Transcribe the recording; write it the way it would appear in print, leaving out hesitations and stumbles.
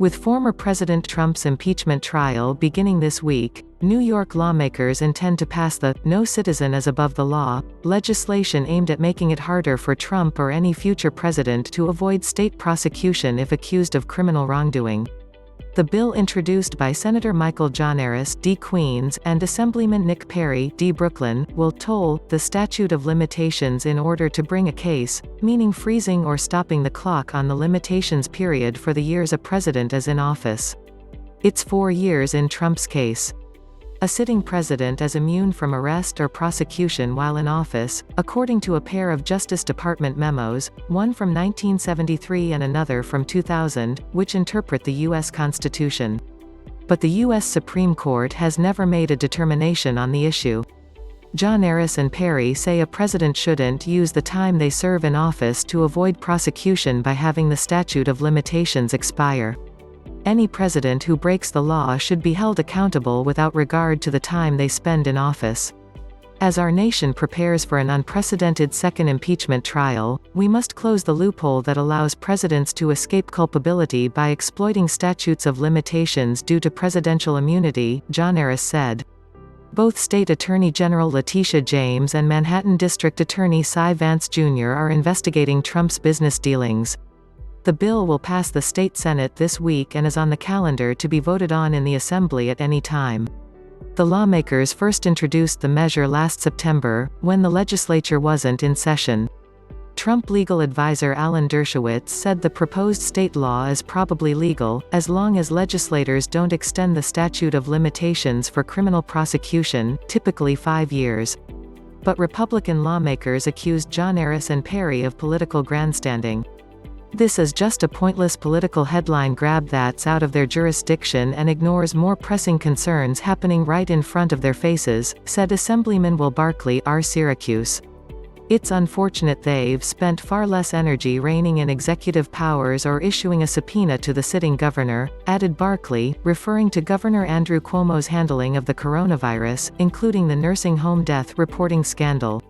With former President Trump's impeachment trial beginning this week, New York lawmakers intend to pass the "No Citizen is Above the Law" legislation aimed at making it harder for Trump or any future president to avoid state prosecution if accused of criminal wrongdoing. The bill, introduced by Senator Michael Gianaris, D. Queens, and Assemblyman Nick Perry, D. Brooklyn, will toll the statute of limitations in order to bring a case, meaning freezing or stopping the clock on the limitations period for the years a president is in office. It's 4 years in Trump's case. A sitting president is immune from arrest or prosecution while in office, according to a pair of Justice Department memos, one from 1973 and another from 2000, which interpret the U.S. Constitution. But the U.S. Supreme Court has never made a determination on the issue. Gianaris and Perry say a president shouldn't use the time they serve in office to avoid prosecution by having the statute of limitations expire. Any president who breaks the law should be held accountable without regard to the time they spend in office. As our nation prepares for an unprecedented second impeachment trial, we must close the loophole that allows presidents to escape culpability by exploiting statutes of limitations due to presidential immunity, Gianaris said. Both State Attorney General Letitia James and Manhattan District Attorney Vance Jr. are investigating Trump's business dealings. The bill will pass the state Senate this week and is on the calendar to be voted on in the Assembly at any time. The lawmakers first introduced the measure last September, when the legislature wasn't in session. Trump legal advisor Alan Dershowitz said the proposed state law is probably legal, as long as legislators don't extend the statute of limitations for criminal prosecution, typically 5 years. But Republican lawmakers accused Gianaris and Perry of political grandstanding. This is just a pointless political headline grab that's out of their jurisdiction and ignores more pressing concerns happening right in front of their faces, said Assemblyman Will Barclay, R-Syracuse. It's unfortunate they've spent far less energy reining in executive powers or issuing a subpoena to the sitting governor, added Barclay, referring to Governor Andrew Cuomo's handling of the coronavirus, including the nursing home death reporting scandal.